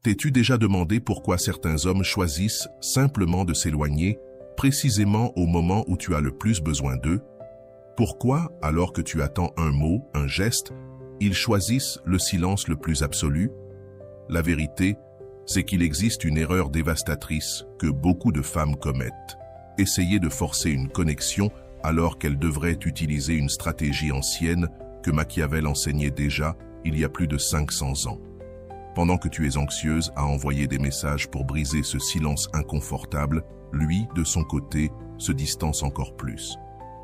T'es-tu déjà demandé pourquoi certains hommes choisissent simplement de s'éloigner, précisément au moment où tu as le plus besoin d'eux? Pourquoi, alors que tu attends un mot, un geste, ils choisissent le silence le plus absolu? La vérité, c'est qu'il existe une erreur dévastatrice que beaucoup de femmes commettent. Essayer de forcer une connexion alors qu'elles devraient utiliser une stratégie ancienne que Machiavel enseignait déjà il y a plus de 500 ans. Pendant que tu es anxieuse à envoyer des messages pour briser ce silence inconfortable, lui, de son côté, se distance encore plus.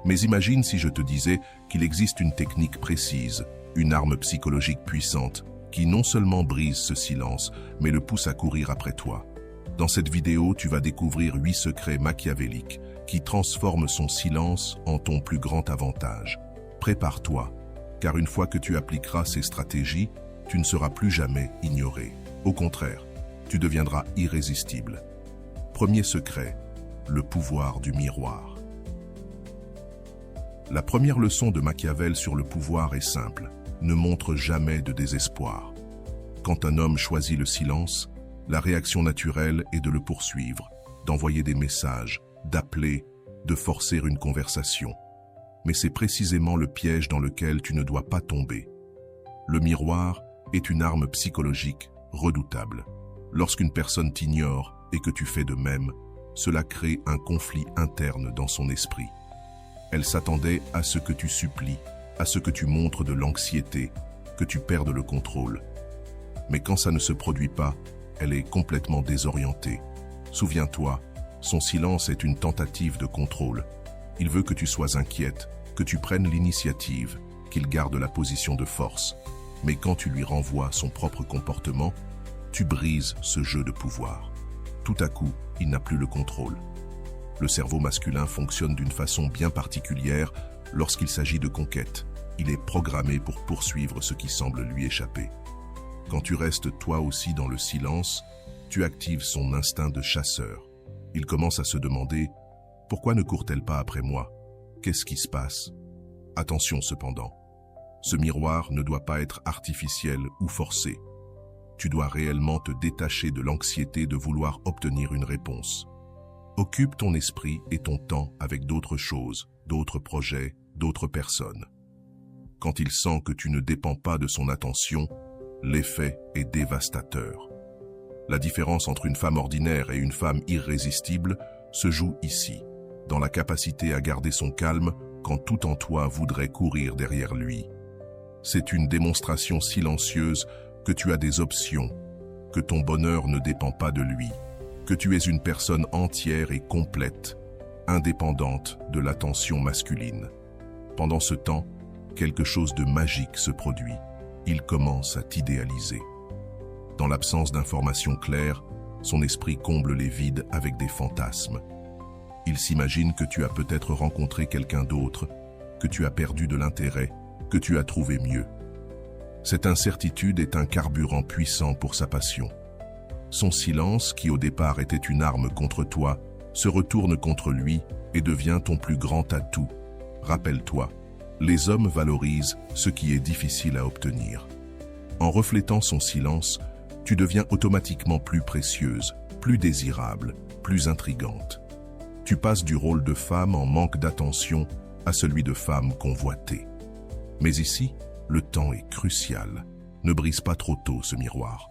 Mais imagine si je te disais qu'il existe une technique précise, une arme psychologique puissante, qui non seulement brise ce silence, mais le pousse à courir après toi. Dans cette vidéo, tu vas découvrir 8 secrets machiavéliques qui transforment son silence en ton plus grand avantage. Prépare-toi, car une fois que tu appliqueras ces stratégies, tu ne seras plus jamais ignoré. Au contraire, tu deviendras irrésistible. Premier secret, le pouvoir du miroir. La première leçon de Machiavel sur le pouvoir est simple. Ne montre jamais de désespoir. Quand un homme choisit le silence, la réaction naturelle est de le poursuivre, d'envoyer des messages, d'appeler, de forcer une conversation. Mais c'est précisément le piège dans lequel tu ne dois pas tomber. Le miroir est une arme psychologique redoutable. Lorsqu'une personne t'ignore et que tu fais de même, cela crée un conflit interne dans son esprit. Elle s'attendait à ce que tu supplies, à ce que tu montres de l'anxiété, que tu perdes le contrôle. Mais quand ça ne se produit pas, elle est complètement désorientée. Souviens-toi, son silence est une tentative de contrôle. Il veut que tu sois inquiète, que tu prennes l'initiative, qu'il garde la position de force. Mais quand tu lui renvoies son propre comportement, tu brises ce jeu de pouvoir. Tout à coup, il n'a plus le contrôle. Le cerveau masculin fonctionne d'une façon bien particulière lorsqu'il s'agit de conquête. Il est programmé pour poursuivre ce qui semble lui échapper. Quand tu restes toi aussi dans le silence, tu actives son instinct de chasseur. Il commence à se demander « Pourquoi ne court-elle pas après moi? Qu'est-ce qui se passe ?» Attention cependant, ce miroir ne doit pas être artificiel ou forcé. Tu dois réellement te détacher de l'anxiété de vouloir obtenir une réponse. Occupe ton esprit et ton temps avec d'autres choses, d'autres projets, d'autres personnes. Quand il sent que tu ne dépends pas de son attention, l'effet est dévastateur. La différence entre une femme ordinaire et une femme irrésistible se joue ici, dans la capacité à garder son calme quand tout en toi voudrait courir derrière lui. C'est une démonstration silencieuse que tu as des options, que ton bonheur ne dépend pas de lui, que tu es une personne entière et complète, indépendante de l'attention masculine. Pendant ce temps, quelque chose de magique se produit. Il commence à t'idéaliser. Dans l'absence d'informations claires, son esprit comble les vides avec des fantasmes. Il s'imagine que tu as peut-être rencontré quelqu'un d'autre, que tu as perdu de l'intérêt, que tu as trouvé mieux. Cette incertitude est un carburant puissant pour sa passion. Son silence, qui au départ était une arme contre toi, se retourne contre lui et devient ton plus grand atout. Rappelle-toi, les hommes valorisent ce qui est difficile à obtenir. En reflétant son silence, tu deviens automatiquement plus précieuse, plus désirable, plus intrigante. Tu passes du rôle de femme en manque d'attention à celui de femme convoitée. Mais ici, le temps est crucial. Ne brise pas trop tôt ce miroir.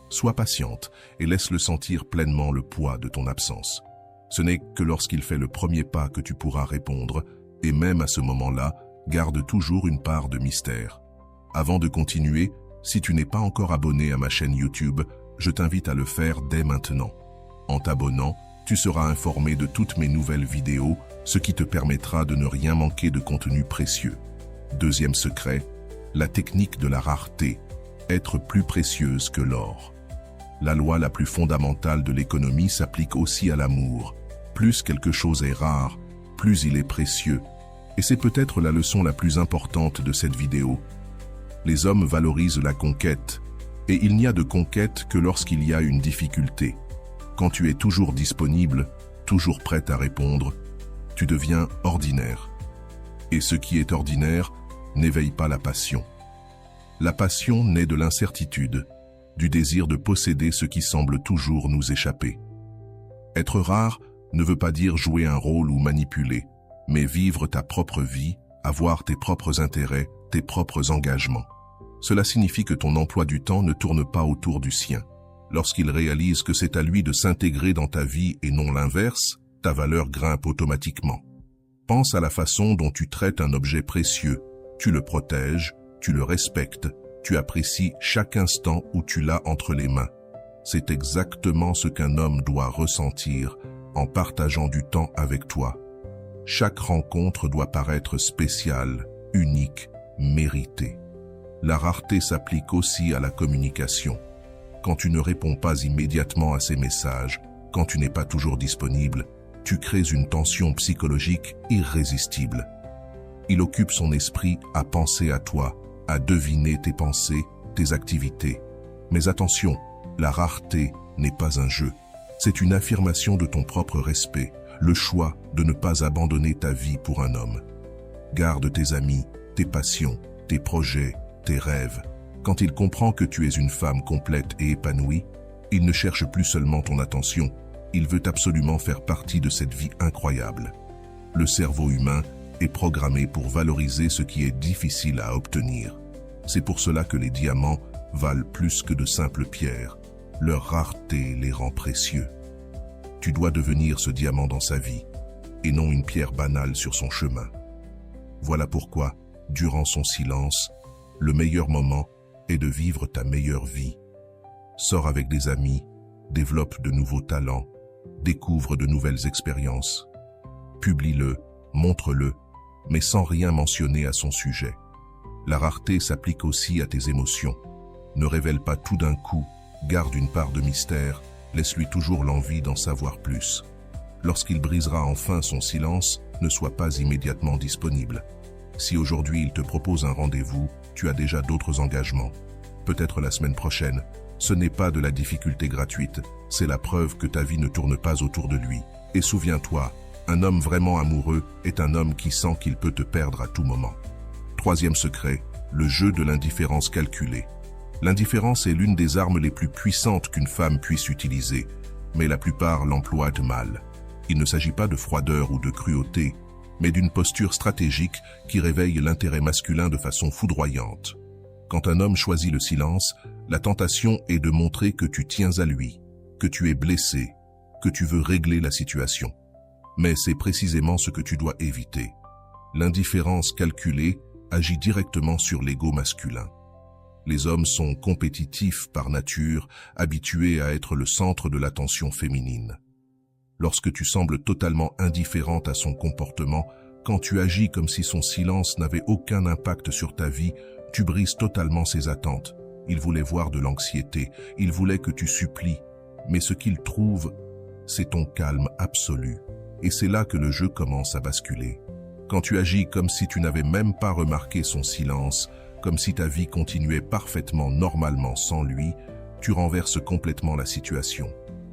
Sois patiente et laisse-le sentir pleinement le poids de ton absence. Ce n'est que lorsqu'il fait le premier pas que tu pourras répondre, et même à ce moment-là, garde toujours une part de mystère. Avant de continuer, si tu n'es pas encore abonné à ma chaîne YouTube, je t'invite à le faire dès maintenant. En t'abonnant, tu seras informé de toutes mes nouvelles vidéos, ce qui te permettra de ne rien manquer de contenu précieux. Deuxième secret, la technique de la rareté, être plus précieuse que l'or. La loi la plus fondamentale de l'économie s'applique aussi à l'amour. Plus quelque chose est rare, plus il est précieux. Et c'est peut-être la leçon la plus importante de cette vidéo. Les hommes valorisent la conquête, et il n'y a de conquête que lorsqu'il y a une difficulté. Quand tu es toujours disponible, toujours prête à répondre, tu deviens ordinaire. Et ce qui est ordinaire n'éveille pas la passion. La passion naît de l'incertitude, du désir de posséder ce qui semble toujours nous échapper. Être rare ne veut pas dire jouer un rôle ou manipuler, mais vivre ta propre vie, avoir tes propres intérêts, tes propres engagements. Cela signifie que ton emploi du temps ne tourne pas autour du sien. Lorsqu'il réalise que c'est à lui de s'intégrer dans ta vie et non l'inverse, ta valeur grimpe automatiquement. Pense à la façon dont tu traites un objet précieux. Tu le protèges, tu le respectes, tu apprécies chaque instant où tu l'as entre les mains. C'est exactement ce qu'un homme doit ressentir en partageant du temps avec toi. Chaque rencontre doit paraître spéciale, unique, méritée. La rareté s'applique aussi à la communication. Quand tu ne réponds pas immédiatement à ses messages, quand tu n'es pas toujours disponible, tu crées une tension psychologique irrésistible. Il occupe son esprit à penser à toi, à deviner tes pensées, tes activités. Mais attention, la rareté n'est pas un jeu. C'est une affirmation de ton propre respect, le choix de ne pas abandonner ta vie pour un homme. Garde tes amis, tes passions, tes projets, tes rêves. Quand il comprend que tu es une femme complète et épanouie, il ne cherche plus seulement ton attention, il veut absolument faire partie de cette vie incroyable. Le cerveau humain est programmé pour valoriser ce qui est difficile à obtenir. C'est pour cela que les diamants valent plus que de simples pierres. Leur rareté les rend précieux. Tu dois devenir ce diamant dans sa vie, et non une pierre banale sur son chemin. Voilà pourquoi, durant son silence, le meilleur moment est de vivre ta meilleure vie. Sors avec des amis, développe de nouveaux talents, découvre de nouvelles expériences. Publie-le, montre-le, mais sans rien mentionner à son sujet. La rareté s'applique aussi à tes émotions. Ne révèle pas tout d'un coup, garde une part de mystère, laisse-lui toujours l'envie d'en savoir plus. Lorsqu'il brisera enfin son silence, ne sois pas immédiatement disponible. Si aujourd'hui il te propose un rendez-vous, tu as déjà d'autres engagements. Peut-être la semaine prochaine. Ce n'est pas de la difficulté gratuite, c'est la preuve que ta vie ne tourne pas autour de lui. Et souviens-toi, un homme vraiment amoureux est un homme qui sent qu'il peut te perdre à tout moment. Troisième secret, le jeu de l'indifférence calculée. L'indifférence est l'une des armes les plus puissantes qu'une femme puisse utiliser, mais la plupart l'emploient mal. Il ne s'agit pas de froideur ou de cruauté, mais d'une posture stratégique qui réveille l'intérêt masculin de façon foudroyante. Quand un homme choisit le silence, la tentation est de montrer que tu tiens à lui, que tu es blessé, que tu veux régler la situation. Mais c'est précisément ce que tu dois éviter. L'indifférence calculée agit directement sur l'ego masculin. Les hommes sont compétitifs par nature, habitués à être le centre de l'attention féminine. Lorsque tu sembles totalement indifférente à son comportement, quand tu agis comme si son silence n'avait aucun impact sur ta vie, tu brises totalement ses attentes. Il voulait voir de l'anxiété, il voulait que tu supplies, mais ce qu'il trouve, c'est ton calme absolu. Et c'est là que le jeu commence à basculer. Quand tu agis comme si tu n'avais même pas remarqué son silence, comme si ta vie continuait parfaitement normalement sans lui, tu renverses complètement la situation.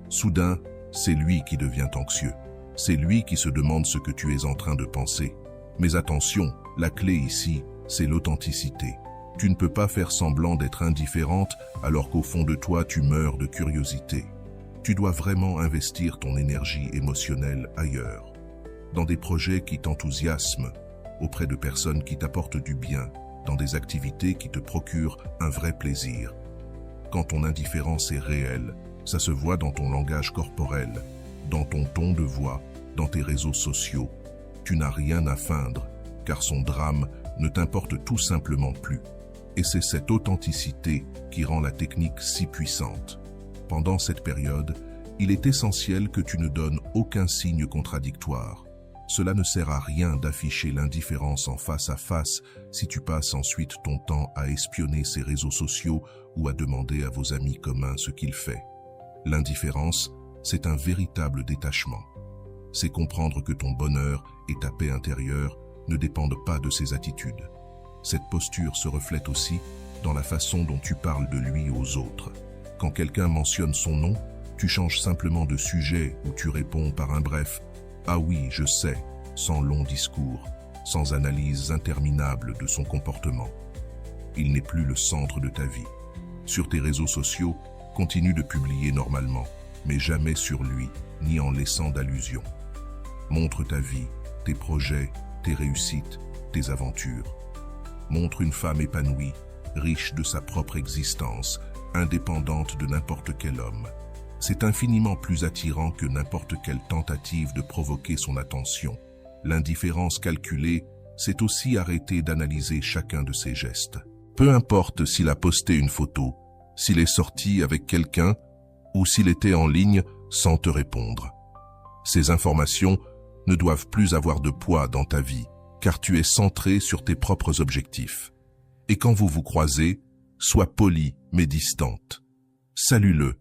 Soudain, c'est lui qui devient anxieux. C'est lui qui se demande ce que tu es en train de penser. Mais attention, la clé ici, c'est l'authenticité. Tu ne peux pas faire semblant d'être indifférente alors qu'au fond de toi, tu meurs de curiosité. Tu dois vraiment investir ton énergie émotionnelle ailleurs, dans des projets qui t'enthousiasment, auprès de personnes qui t'apportent du bien, dans des activités qui te procurent un vrai plaisir. Quand ton indifférence est réelle, ça se voit dans ton langage corporel, dans ton ton de voix, dans tes réseaux sociaux. Tu n'as rien à feindre, car son drame ne t'importe tout simplement plus. Et c'est cette authenticité qui rend la technique si puissante. Pendant cette période, il est essentiel que tu ne donnes aucun signe contradictoire. Cela ne sert à rien d'afficher l'indifférence en face à face si tu passes ensuite ton temps à espionner ses réseaux sociaux ou à demander à vos amis communs ce qu'il fait. L'indifférence, c'est un véritable détachement. C'est comprendre que ton bonheur et ta paix intérieure ne dépendent pas de ses attitudes. Cette posture se reflète aussi dans la façon dont tu parles de lui aux autres. Quand quelqu'un mentionne son nom, tu changes simplement de sujet ou tu réponds par un bref « Ah oui, je sais », sans long discours, sans analyse interminable de son comportement. Il n'est plus le centre de ta vie. Sur tes réseaux sociaux, continue de publier normalement, mais jamais sur lui, ni en laissant d'allusion. Montre ta vie, tes projets, tes réussites, tes aventures. Montre une femme épanouie, riche de sa propre existence, indépendante de n'importe quel homme. C'est infiniment plus attirant que n'importe quelle tentative de provoquer son attention. L'indifférence calculée, c'est aussi arrêter d'analyser chacun de ses gestes. Peu importe s'il a posté une photo, s'il est sorti avec quelqu'un ou s'il était en ligne sans te répondre. Ces informations ne doivent plus avoir de poids dans ta vie, car tu es centré sur tes propres objectifs. Et quand vous vous croisez, sois poli mais distante. Salue-le,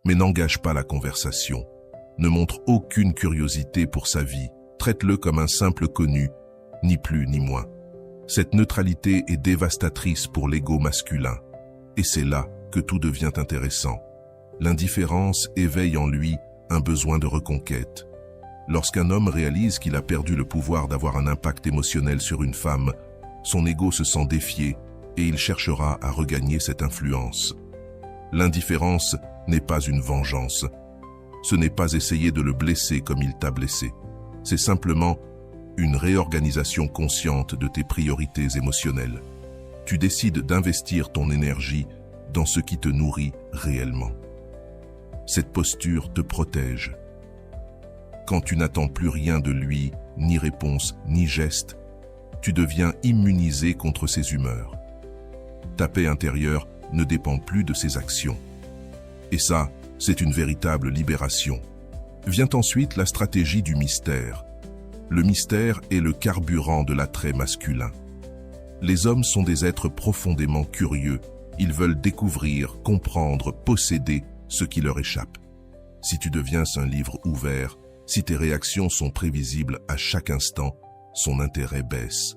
mais n'engage pas la conversation. Ne montre aucune curiosité pour sa vie, traite-le comme un simple connu, ni plus ni moins. Cette neutralité est dévastatrice pour l'ego masculin. Et c'est là que tout devient intéressant. L'indifférence éveille en lui un besoin de reconquête. Lorsqu'un homme réalise qu'il a perdu le pouvoir d'avoir un impact émotionnel sur une femme, son ego se sent défié et il cherchera à regagner cette influence. L'indifférence n'est pas une vengeance. Ce n'est pas essayer de le blesser comme il t'a blessé. C'est simplement une réorganisation consciente de tes priorités émotionnelles. Tu décides d'investir ton énergie dans ce qui te nourrit réellement. Cette posture te protège. Quand tu n'attends plus rien de lui, ni réponse, ni geste, tu deviens immunisé contre ses humeurs. Ta paix intérieure ne dépend plus de ses actions. Et ça, c'est une véritable libération. Vient ensuite la stratégie du mystère. Le mystère est le carburant de l'attrait masculin. Les hommes sont des êtres profondément curieux. Ils veulent découvrir, comprendre, posséder ce qui leur échappe. Si tu deviens un livre ouvert, si tes réactions sont prévisibles à chaque instant, son intérêt baisse.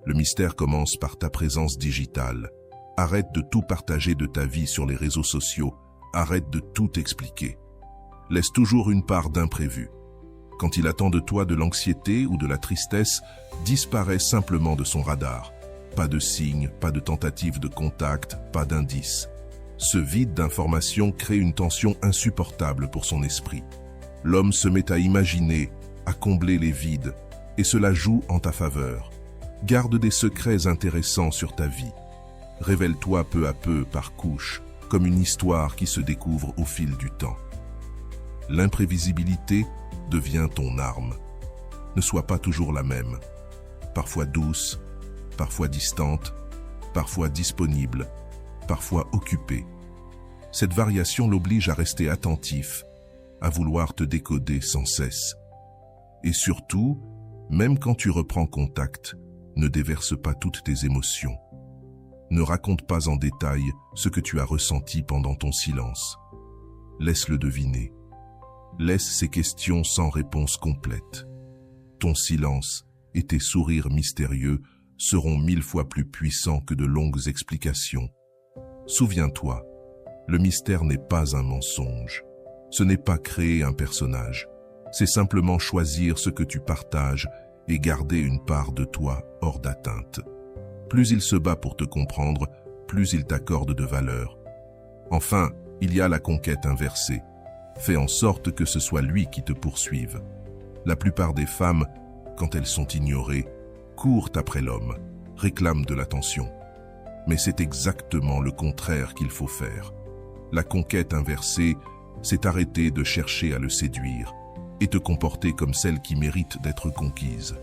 Le mystère commence par ta présence digitale. Arrête de tout partager de ta vie sur les réseaux sociaux. Arrête de tout expliquer. Laisse toujours une part d'imprévu. Quand il attend de toi de l'anxiété ou de la tristesse, disparaît simplement de son radar. Pas de signes, pas de tentative de contact, pas d'indice. Ce vide d'informations crée une tension insupportable pour son esprit. L'homme se met à imaginer, à combler les vides, et cela joue en ta faveur. Garde des secrets intéressants sur ta vie. Révèle-toi peu à peu par couches, comme une histoire qui se découvre au fil du temps. L'imprévisibilité devient ton arme. Ne sois pas toujours la même. Parfois douce, parfois distante, parfois disponible, parfois occupée. Cette variation l'oblige à rester attentif, à vouloir te décoder sans cesse. Et surtout, même quand tu reprends contact, ne déverse pas toutes tes émotions. Ne raconte pas en détail ce que tu as ressenti pendant ton silence. Laisse-le deviner. Laisse ces questions sans réponse complète. Ton silence et tes sourires mystérieux seront 1000 fois plus puissants que de longues explications. Souviens-toi, le mystère n'est pas un mensonge. Ce n'est pas créer un personnage. C'est simplement choisir ce que tu partages et garder une part de toi hors d'atteinte. Plus il se bat pour te comprendre, plus il t'accorde de valeur. Enfin, il y a la conquête inversée. Fais en sorte que ce soit lui qui te poursuive. La plupart des femmes, quand elles sont ignorées, courent après l'homme, réclament de l'attention. Mais c'est exactement le contraire qu'il faut faire. La conquête inversée, c'est arrêter de chercher à le séduire et te comporter comme celle qui mérite d'être conquise.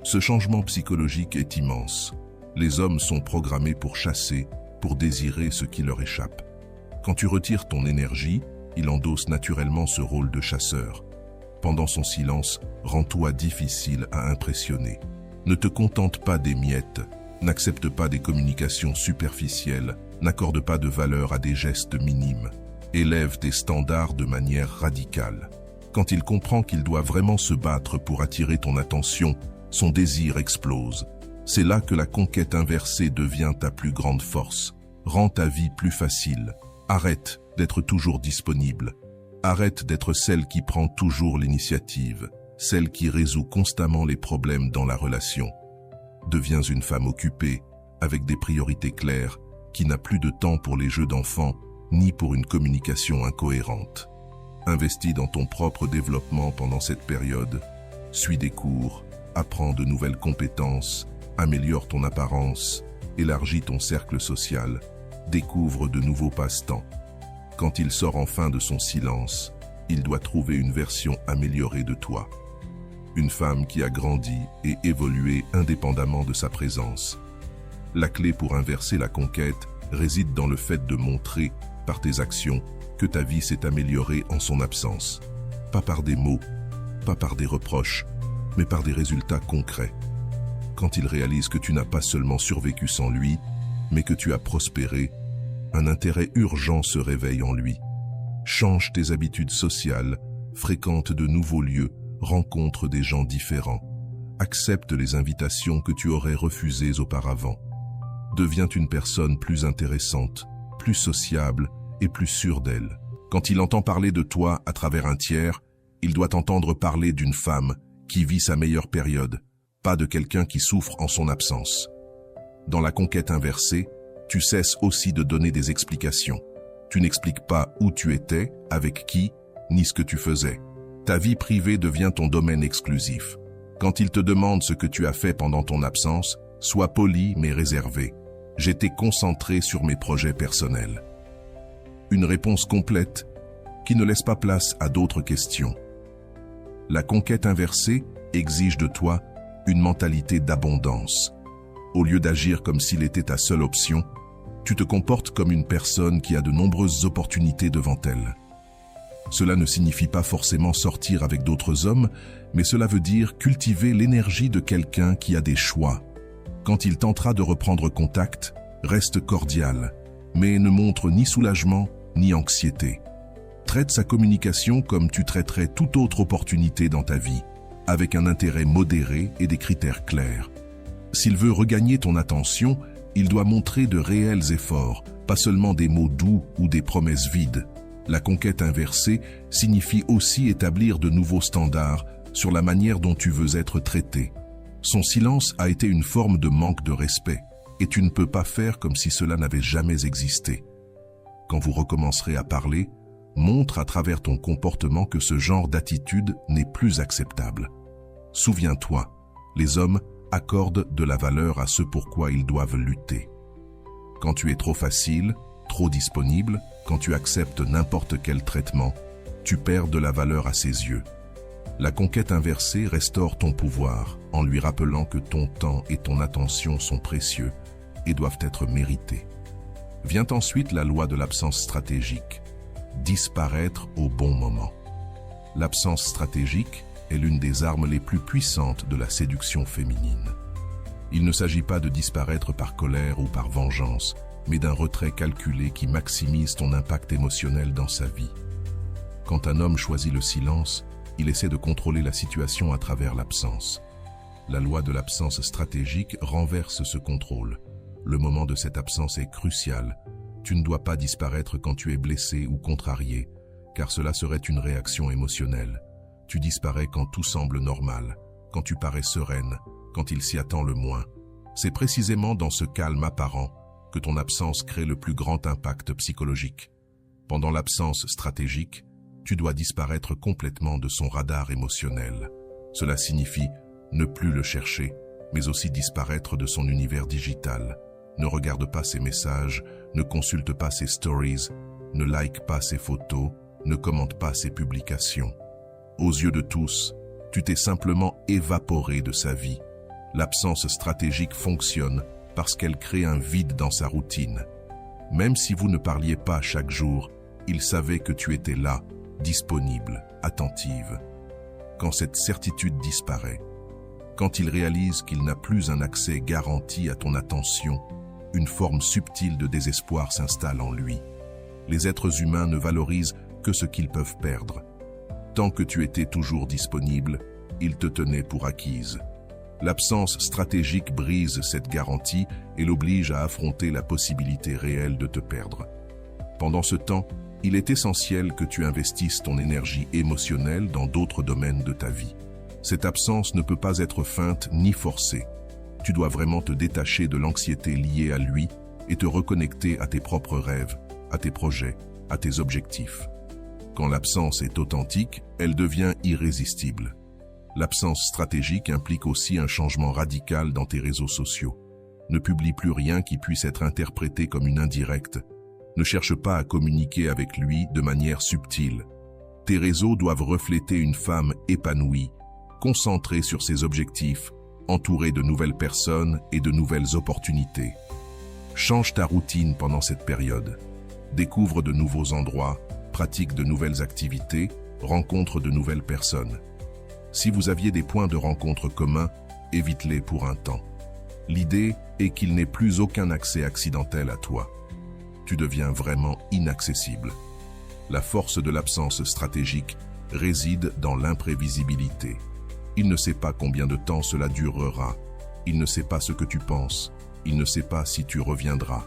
Ce changement psychologique est immense. Les hommes sont programmés pour chasser, pour désirer ce qui leur échappe. Quand tu retires ton énergie, il endosse naturellement ce rôle de chasseur. Pendant son silence, rends-toi difficile à impressionner. Ne te contente pas des miettes, n'accepte pas des communications superficielles, n'accorde pas de valeur à des gestes minimes. Élève tes standards de manière radicale. Quand il comprend qu'il doit vraiment se battre pour attirer ton attention, son désir explose. C'est là que la conquête inversée devient ta plus grande force. Rends ta vie plus facile. Arrête d'être toujours disponible. Arrête d'être celle qui prend toujours l'initiative, celle qui résout constamment les problèmes dans la relation. Deviens une femme occupée, avec des priorités claires, qui n'a plus de temps pour les jeux d'enfants, ni pour une communication incohérente. Investis dans ton propre développement pendant cette période. Suis des cours, apprends de nouvelles compétences, améliore ton apparence, élargis ton cercle social, découvre de nouveaux passe-temps. Quand il sort enfin de son silence, il doit trouver une version améliorée de toi. Une femme qui a grandi et évolué indépendamment de sa présence. La clé pour inverser la conquête réside dans le fait de montrer, par tes actions, que ta vie s'est améliorée en son absence. Pas par des mots, pas par des reproches, mais par des résultats concrets. Quand il réalise que tu n'as pas seulement survécu sans lui, mais que tu as prospéré, un intérêt urgent se réveille en lui. Change tes habitudes sociales, fréquente de nouveaux lieux, rencontre des gens différents. Accepte les invitations que tu aurais refusées auparavant. Deviens une personne plus intéressante, plus sociable et plus sûre d'elle. Quand il entend parler de toi à travers un tiers, il doit entendre parler d'une femme qui vit sa meilleure période, pas de quelqu'un qui souffre en son absence. Dans la conquête inversée, tu cesses aussi de donner des explications. Tu n'expliques pas où tu étais, avec qui, ni ce que tu faisais. Ta vie privée devient ton domaine exclusif. Quand il te demande ce que tu as fait pendant ton absence, sois poli mais réservé. J'étais concentré sur mes projets personnels. Une réponse complète qui ne laisse pas place à d'autres questions. La conquête inversée exige de toi une mentalité d'abondance. Au lieu d'agir comme s'il était ta seule option, tu te comportes comme une personne qui a de nombreuses opportunités devant elle. Cela ne signifie pas forcément sortir avec d'autres hommes, mais cela veut dire cultiver l'énergie de quelqu'un qui a des choix. Quand il tentera de reprendre contact, reste cordial, mais ne montre ni soulagement ni anxiété. Traite sa communication comme tu traiterais toute autre opportunité dans ta vie, avec un intérêt modéré et des critères clairs. S'il veut regagner ton attention, il doit montrer de réels efforts, pas seulement des mots doux ou des promesses vides. La conquête inversée signifie aussi établir de nouveaux standards sur la manière dont tu veux être traité. Son silence a été une forme de manque de respect, et tu ne peux pas faire comme si cela n'avait jamais existé. Quand vous recommencerez à parler, montre à travers ton comportement que ce genre d'attitude n'est plus acceptable. Souviens-toi, les hommes accordent de la valeur à ce pourquoi ils doivent lutter. Quand tu es trop facile, trop disponible, quand tu acceptes n'importe quel traitement, tu perds de la valeur à ses yeux. La conquête inversée restaure ton pouvoir en lui rappelant que ton temps et ton attention sont précieux et doivent être mérités. Vient ensuite la loi de l'absence stratégique. Disparaître au bon moment. L'absence stratégique est l'une des armes les plus puissantes de la séduction féminine. Il ne s'agit pas de disparaître par colère ou par vengeance, mais d'un retrait calculé qui maximise ton impact émotionnel dans sa vie. Quand un homme choisit le silence, il essaie de contrôler la situation à travers l'absence. La loi de l'absence stratégique renverse ce contrôle. Le moment de cette absence est crucial. Tu ne dois pas disparaître quand tu es blessé ou contrarié, car cela serait une réaction émotionnelle. Tu disparais quand tout semble normal, quand tu parais sereine, quand il s'y attend le moins. C'est précisément dans ce calme apparent que ton absence crée le plus grand impact psychologique. Pendant l'absence stratégique, tu dois disparaître complètement de son radar émotionnel. Cela signifie ne plus le chercher, mais aussi disparaître de son univers digital. Ne regarde pas ses messages, ne consulte pas ses stories, ne like pas ses photos, ne commente pas ses publications. Aux yeux de tous, tu t'es simplement évaporé de sa vie. L'absence stratégique fonctionne parce qu'elle crée un vide dans sa routine. Même si vous ne parliez pas chaque jour, il savait que tu étais là, disponible, attentive. Quand cette certitude disparaît, quand il réalise qu'il n'a plus un accès garanti à ton attention, une forme subtile de désespoir s'installe en lui. Les êtres humains ne valorisent que ce qu'ils peuvent perdre. Tant que tu étais toujours disponible, ils te tenaient pour acquise. L'absence stratégique brise cette garantie et l'oblige à affronter la possibilité réelle de te perdre. Pendant ce temps, il est essentiel que tu investisses ton énergie émotionnelle dans d'autres domaines de ta vie. Cette absence ne peut pas être feinte ni forcée. Tu dois vraiment te détacher de l'anxiété liée à lui et te reconnecter à tes propres rêves, à tes projets, à tes objectifs. Quand l'absence est authentique, elle devient irrésistible. L'absence stratégique implique aussi un changement radical dans tes réseaux sociaux. Ne publie plus rien qui puisse être interprété comme une indirecte. Ne cherche pas à communiquer avec lui de manière subtile. Tes réseaux doivent refléter une femme épanouie, concentrée sur ses objectifs, entourée de nouvelles personnes et de nouvelles opportunités. Change ta routine pendant cette période. Découvre de nouveaux endroits, pratique de nouvelles activités, rencontre de nouvelles personnes. Si vous aviez des points de rencontre communs, évite-les pour un temps. L'idée est qu'il n'ait plus aucun accès accidentel à toi. Tu deviens vraiment inaccessible. La force de l'absence stratégique réside dans l'imprévisibilité. Il ne sait pas combien de temps cela durera. Il ne sait pas ce que tu penses. Il ne sait pas si tu reviendras.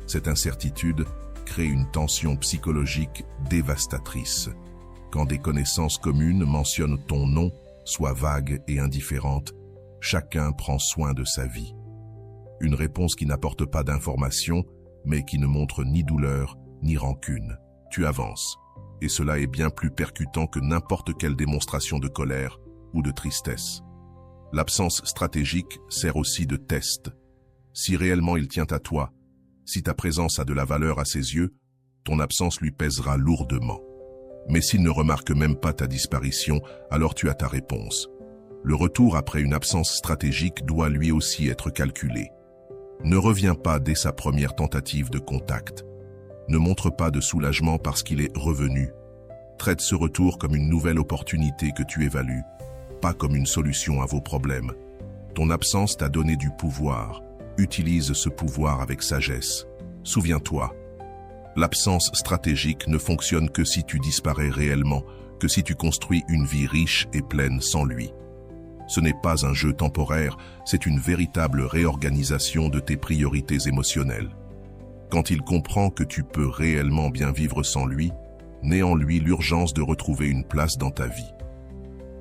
Cette incertitude crée une tension psychologique dévastatrice. Quand des connaissances communes mentionnent ton nom, soit vagues et indifférentes, chacun prend soin de sa vie. Une réponse qui n'apporte pas d'information, mais qui ne montre ni douleur, ni rancune. Tu avances, et cela est bien plus percutant que n'importe quelle démonstration de colère ou de tristesse. L'absence stratégique sert aussi de test. Si réellement il tient à toi, si ta présence a de la valeur à ses yeux, ton absence lui pèsera lourdement. Mais s'il ne remarque même pas ta disparition, alors tu as ta réponse. Le retour après une absence stratégique doit lui aussi être calculé. Ne reviens pas dès sa première tentative de contact. Ne montre pas de soulagement parce qu'il est revenu. Traite ce retour comme une nouvelle opportunité que tu évalues, pas comme une solution à vos problèmes. Ton absence t'a donné du pouvoir. Utilise ce pouvoir avec sagesse. Souviens-toi, l'absence stratégique ne fonctionne que si tu disparais réellement, que si tu construis une vie riche et pleine sans lui. Ce n'est pas un jeu temporaire, c'est une véritable réorganisation de tes priorités émotionnelles. Quand il comprend que tu peux réellement bien vivre sans lui, naît en lui l'urgence de retrouver une place dans ta vie.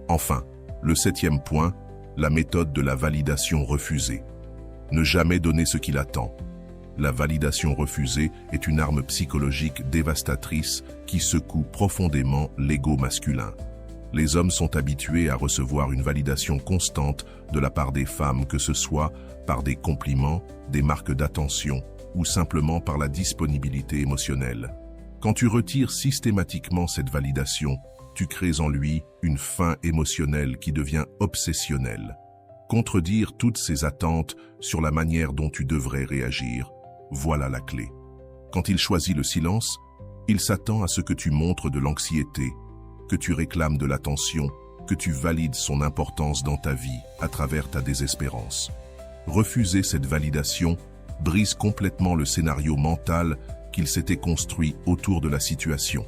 Enfin, le 7e point, la méthode de la validation refusée. Ne jamais donner ce qu'il attend. La validation refusée est une arme psychologique dévastatrice qui secoue profondément l'ego masculin. Les hommes sont habitués à recevoir une validation constante de la part des femmes, que ce soit par des compliments, des marques d'attention ou simplement par la disponibilité émotionnelle. Quand tu retires systématiquement cette validation, tu crées en lui une faim émotionnelle qui devient obsessionnelle. Contredire toutes ces attentes sur la manière dont tu devrais réagir, voilà la clé. Quand il choisit le silence, il s'attend à ce que tu montres de l'anxiété, que tu réclames de l'attention, que tu valides son importance dans ta vie à travers ta désespérance. Refuser cette validation brise complètement le scénario mental qu'il s'était construit autour de la situation.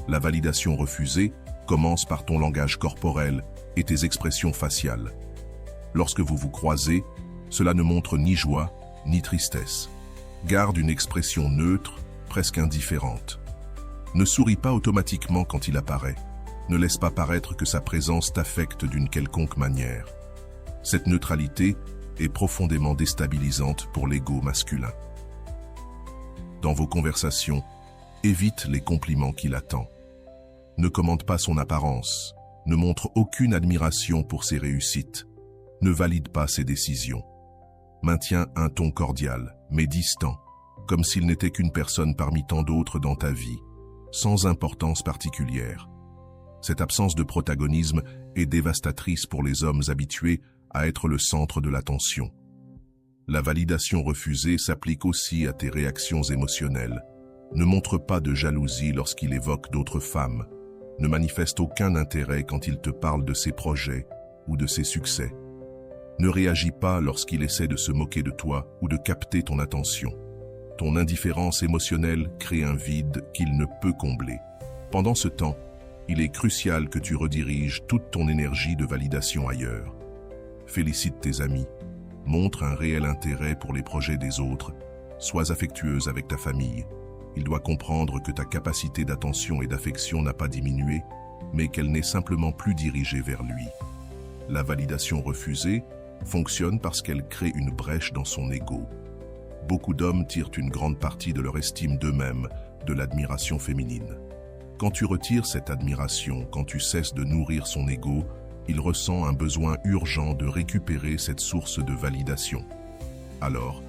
La validation refusée commence par ton langage corporel et tes expressions faciales. Lorsque vous vous croisez, cela ne montre ni joie ni tristesse. Garde une expression neutre, presque indifférente. Ne souris pas automatiquement quand il apparaît. Ne laisse pas paraître que sa présence t'affecte d'une quelconque manière. Cette neutralité est profondément déstabilisante pour l'ego masculin. Dans vos conversations, évite les compliments qu'il attend. Ne commente pas son apparence. Ne montre aucune admiration pour ses réussites. Ne valide pas ses décisions. Maintiens un ton cordial, mais distant, comme s'il n'était qu'une personne parmi tant d'autres dans ta vie, sans importance particulière. Cette absence de protagonisme est dévastatrice pour les hommes habitués à être le centre de l'attention. La validation refusée s'applique aussi à tes réactions émotionnelles. Ne montre pas de jalousie lorsqu'il évoque d'autres femmes. Ne manifeste aucun intérêt quand il te parle de ses projets ou de ses succès. Ne réagis pas lorsqu'il essaie de se moquer de toi ou de capter ton attention. Ton indifférence émotionnelle crée un vide qu'il ne peut combler. Pendant ce temps, il est crucial que tu rediriges toute ton énergie de validation ailleurs. Félicite tes amis, montre un réel intérêt pour les projets des autres, sois affectueuse avec ta famille. Il doit comprendre que ta capacité d'attention et d'affection n'a pas diminué, mais qu'elle n'est simplement plus dirigée vers lui. La validation refusée fonctionne parce qu'elle crée une brèche dans son ego. Beaucoup d'hommes tirent une grande partie de leur estime d'eux-mêmes de l'admiration féminine. Quand tu retires cette admiration, quand tu cesses de nourrir son ego, il ressent un besoin urgent de récupérer cette source de validation. Alors,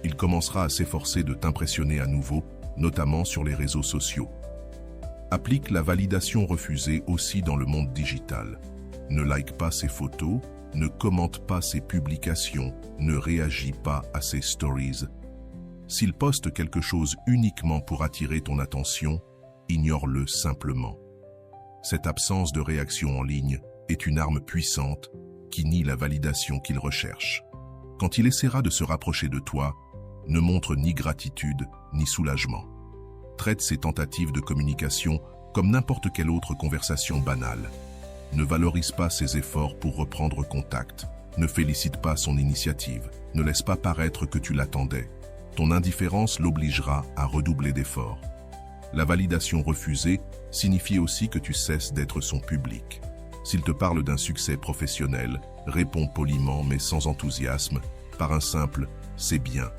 il commencera à s'efforcer de t'impressionner à nouveau, notamment sur les réseaux sociaux. Applique la validation refusée aussi dans le monde digital. Ne like pas ses photos, ne commente pas ses publications, ne réagis pas à ses stories. S'il poste quelque chose uniquement pour attirer ton attention, ignore-le simplement. Cette absence de réaction en ligne est une arme puissante qui nie la validation qu'il recherche. Quand il essaiera de se rapprocher de toi, ne montre ni gratitude ni soulagement. Traite ses tentatives de communication comme n'importe quelle autre conversation banale. Ne valorise pas ses efforts pour reprendre contact. Ne félicite pas son initiative. Ne laisse pas paraître que tu l'attendais. Ton indifférence l'obligera à redoubler d'efforts. La validation refusée signifie aussi que tu cesses d'être son public. S'il te parle d'un succès professionnel, réponds poliment mais sans enthousiasme, par un simple « c'est bien ».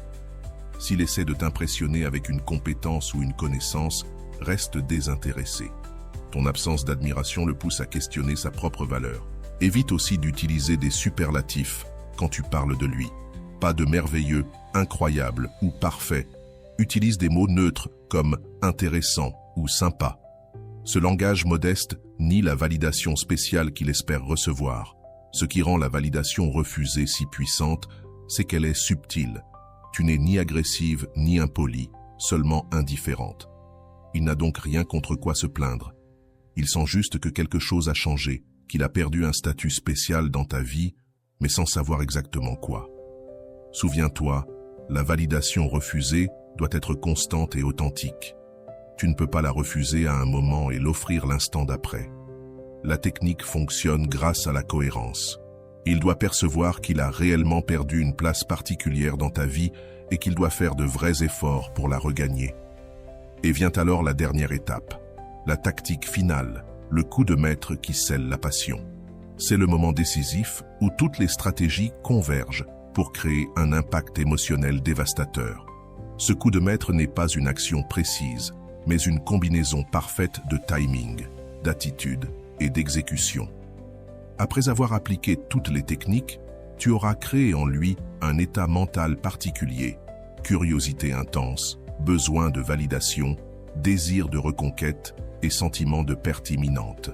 S'il essaie de t'impressionner avec une compétence ou une connaissance, reste désintéressé. Ton absence d'admiration le pousse à questionner sa propre valeur. Évite aussi d'utiliser des superlatifs quand tu parles de lui. Pas de merveilleux, incroyable ou parfait. Utilise des mots neutres comme intéressant ou sympa. Ce langage modeste nie la validation spéciale qu'il espère recevoir. Ce qui rend la validation refusée si puissante, c'est qu'elle est subtile. Tu n'es ni agressive ni impolie, seulement indifférente. Il n'a donc rien contre quoi se plaindre. Il sent juste que quelque chose a changé, qu'il a perdu un statut spécial dans ta vie, mais sans savoir exactement quoi. Souviens-toi, la validation refusée doit être constante et authentique. Tu ne peux pas la refuser à un moment et l'offrir l'instant d'après. La technique fonctionne grâce à la cohérence. Il doit percevoir qu'il a réellement perdu une place particulière dans ta vie et qu'il doit faire de vrais efforts pour la regagner. Et vient alors la dernière étape, la tactique finale, le coup de maître qui scelle la passion. C'est le moment décisif où toutes les stratégies convergent pour créer un impact émotionnel dévastateur. Ce coup de maître n'est pas une action précise, mais une combinaison parfaite de timing, d'attitude et d'exécution. Après avoir appliqué toutes les techniques, tu auras créé en lui un état mental particulier, curiosité intense, besoin de validation, désir de reconquête et sentiment de perte imminente.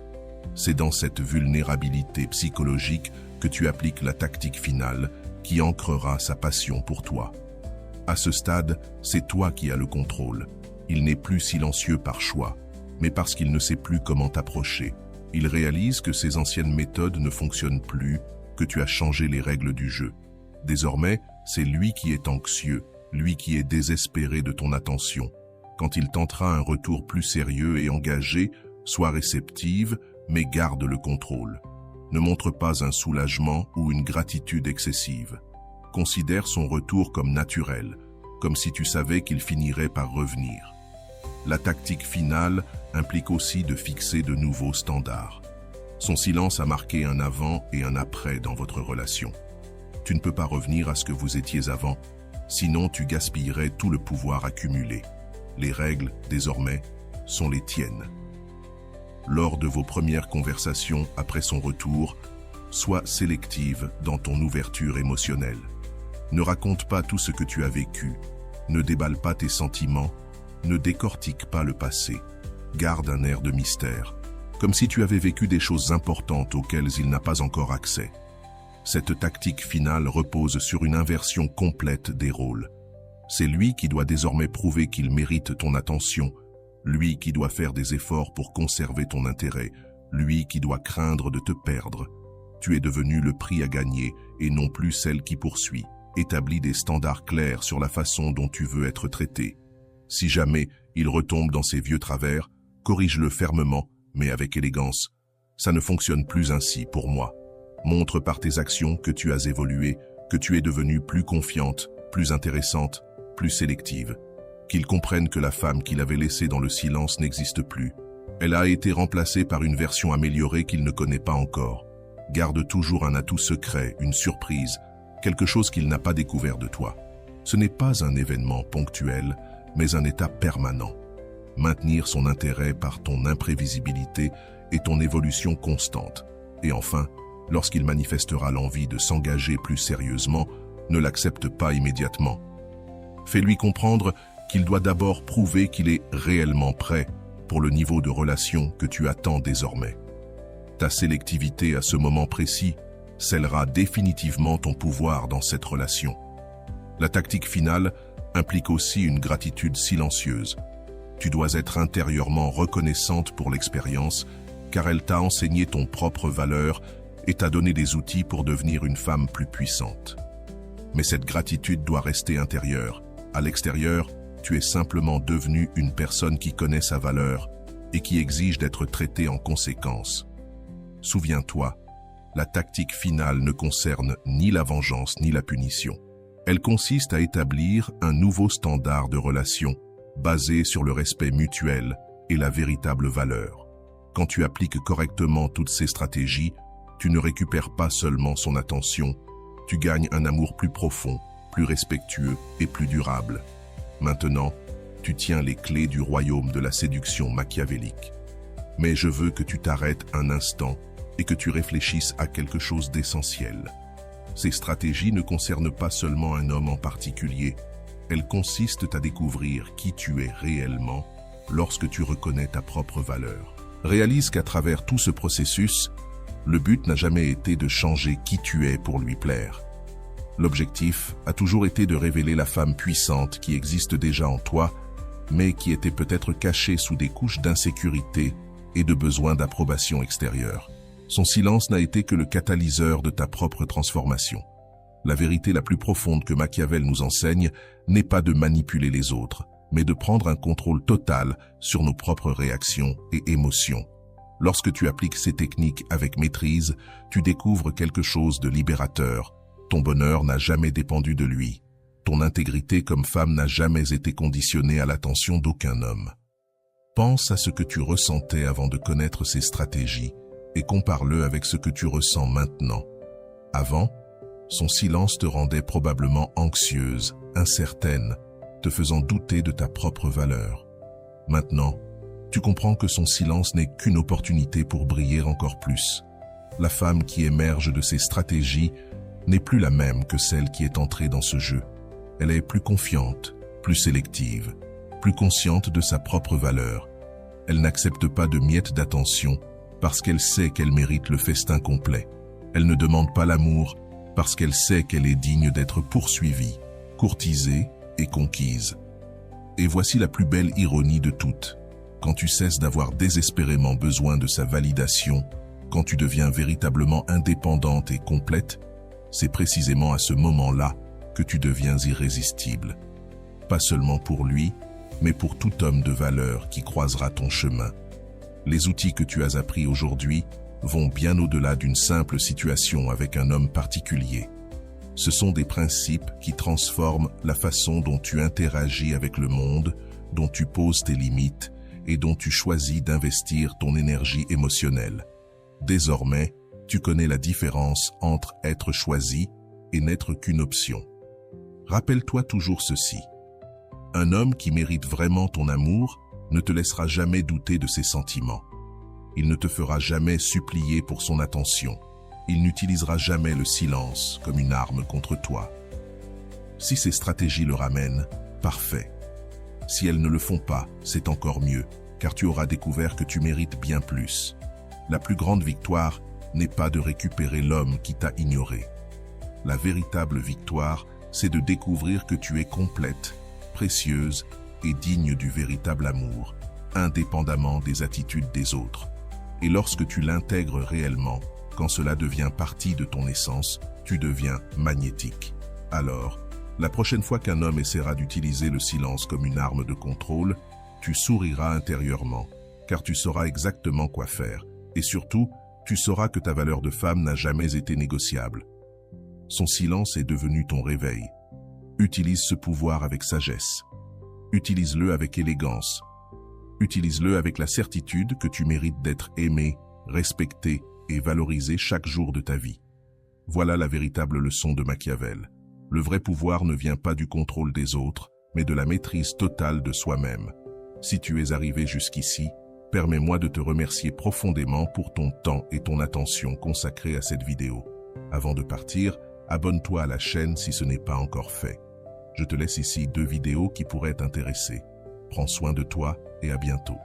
C'est dans cette vulnérabilité psychologique que tu appliques la tactique finale qui ancrera sa passion pour toi. À ce stade, c'est toi qui as le contrôle. Il n'est plus silencieux par choix, mais parce qu'il ne sait plus comment t'approcher. Il réalise que ses anciennes méthodes ne fonctionnent plus, que tu as changé les règles du jeu. Désormais, c'est lui qui est anxieux, lui qui est désespéré de ton attention. Quand il tentera un retour plus sérieux et engagé, sois réceptive, mais garde le contrôle. Ne montre pas un soulagement ou une gratitude excessive. Considère son retour comme naturel, comme si tu savais qu'il finirait par revenir. La tactique finale implique aussi de fixer de nouveaux standards. Son silence a marqué un avant et un après dans votre relation. Tu ne peux pas revenir à ce que vous étiez avant, sinon tu gaspillerais tout le pouvoir accumulé. Les règles, désormais, sont les tiennes. Lors de vos premières conversations après son retour, sois sélective dans ton ouverture émotionnelle. Ne raconte pas tout ce que tu as vécu, ne déballe pas tes sentiments, ne décortique pas le passé. Garde un air de mystère, comme si tu avais vécu des choses importantes auxquelles il n'a pas encore accès. Cette tactique finale repose sur une inversion complète des rôles. C'est lui qui doit désormais prouver qu'il mérite ton attention, lui qui doit faire des efforts pour conserver ton intérêt, lui qui doit craindre de te perdre. Tu es devenu le prix à gagner et non plus celle qui poursuit. Établis des standards clairs sur la façon dont tu veux être traité. Si jamais il retombe dans ses vieux travers, corrige-le fermement, mais avec élégance. Ça ne fonctionne plus ainsi pour moi. Montre par tes actions que tu as évolué, que tu es devenue plus confiante, plus intéressante, plus sélective. Qu'il comprenne que la femme qu'il avait laissée dans le silence n'existe plus. Elle a été remplacée par une version améliorée qu'il ne connaît pas encore. Garde toujours un atout secret, une surprise, quelque chose qu'il n'a pas découvert de toi. Ce n'est pas un événement ponctuel, mais un état permanent. Maintenir son intérêt par ton imprévisibilité et ton évolution constante. Et enfin, lorsqu'il manifestera l'envie de s'engager plus sérieusement, ne l'accepte pas immédiatement. Fais-lui comprendre qu'il doit d'abord prouver qu'il est réellement prêt pour le niveau de relation que tu attends désormais. Ta sélectivité à ce moment précis scellera définitivement ton pouvoir dans cette relation. La tactique finale implique aussi une gratitude silencieuse. Tu dois être intérieurement reconnaissante pour l'expérience, car elle t'a enseigné ton propre valeur et t'a donné des outils pour devenir une femme plus puissante. Mais cette gratitude doit rester intérieure. À l'extérieur, tu es simplement devenue une personne qui connaît sa valeur et qui exige d'être traitée en conséquence. Souviens-toi, la tactique finale ne concerne ni la vengeance ni la punition. Elle consiste à établir un nouveau standard de relation basé sur le respect mutuel et la véritable valeur. Quand tu appliques correctement toutes ces stratégies, tu ne récupères pas seulement son attention, tu gagnes un amour plus profond, plus respectueux et plus durable. Maintenant, tu tiens les clés du royaume de la séduction machiavélique. Mais je veux que tu t'arrêtes un instant et que tu réfléchisses à quelque chose d'essentiel. Ces stratégies ne concernent pas seulement un homme en particulier, elles consistent à découvrir qui tu es réellement lorsque tu reconnais ta propre valeur. Réalise qu'à travers tout ce processus, le but n'a jamais été de changer qui tu es pour lui plaire. L'objectif a toujours été de révéler la femme puissante qui existe déjà en toi, mais qui était peut-être cachée sous des couches d'insécurité et de besoin d'approbation extérieure. Son silence n'a été que le catalyseur de ta propre transformation. La vérité la plus profonde que Machiavel nous enseigne n'est pas de manipuler les autres, mais de prendre un contrôle total sur nos propres réactions et émotions. Lorsque tu appliques ces techniques avec maîtrise, tu découvres quelque chose de libérateur. Ton bonheur n'a jamais dépendu de lui. Ton intégrité comme femme n'a jamais été conditionnée à l'attention d'aucun homme. Pense à ce que tu ressentais avant de connaître ces stratégies et compare-le avec ce que tu ressens maintenant. Avant, son silence te rendait probablement anxieuse, incertaine, te faisant douter de ta propre valeur. Maintenant, tu comprends que son silence n'est qu'une opportunité pour briller encore plus. La femme qui émerge de ces stratégies n'est plus la même que celle qui est entrée dans ce jeu. Elle est plus confiante, plus sélective, plus consciente de sa propre valeur. Elle n'accepte pas de miettes d'attention parce qu'elle sait qu'elle mérite le festin complet. Elle ne demande pas l'amour parce qu'elle sait qu'elle est digne d'être poursuivie, courtisée et conquise. Et voici la plus belle ironie de toutes. Quand tu cesses d'avoir désespérément besoin de sa validation, quand tu deviens véritablement indépendante et complète, c'est précisément à ce moment-là que tu deviens irrésistible. Pas seulement pour lui, mais pour tout homme de valeur qui croisera ton chemin. Les outils que tu as appris aujourd'hui vont bien au-delà d'une simple situation avec un homme particulier. Ce sont des principes qui transforment la façon dont tu interagis avec le monde, dont tu poses tes limites et dont tu choisis d'investir ton énergie émotionnelle. Désormais, tu connais la différence entre être choisi et n'être qu'une option. Rappelle-toi toujours ceci. Un homme qui mérite vraiment ton amour ne te laissera jamais douter de ses sentiments. Il ne te fera jamais supplier pour son attention. Il n'utilisera jamais le silence comme une arme contre toi. Si ces stratégies le ramènent, parfait. Si elles ne le font pas, c'est encore mieux, car tu auras découvert que tu mérites bien plus. La plus grande victoire n'est pas de récupérer l'homme qui t'a ignoré. La véritable victoire, c'est de découvrir que tu es complète, précieuse et digne du véritable amour, indépendamment des attitudes des autres. Et lorsque tu l'intègres réellement, quand cela devient partie de ton essence, tu deviens magnétique. Alors, la prochaine fois qu'un homme essaiera d'utiliser le silence comme une arme de contrôle, tu souriras intérieurement, car tu sauras exactement quoi faire. Et surtout, tu sauras que ta valeur de femme n'a jamais été négociable. Son silence est devenu ton réveil. Utilise ce pouvoir avec sagesse. Utilise-le avec élégance. Utilise-le avec la certitude que tu mérites d'être aimé, respecté et valorisé chaque jour de ta vie. Voilà la véritable leçon de Machiavel. Le vrai pouvoir ne vient pas du contrôle des autres, mais de la maîtrise totale de soi-même. Si tu es arrivé jusqu'ici, permets-moi de te remercier profondément pour ton temps et ton attention consacrés à cette vidéo. Avant de partir, abonne-toi à la chaîne si ce n'est pas encore fait. Je te laisse ici 2 vidéos qui pourraient t'intéresser. Prends soin de toi et à bientôt.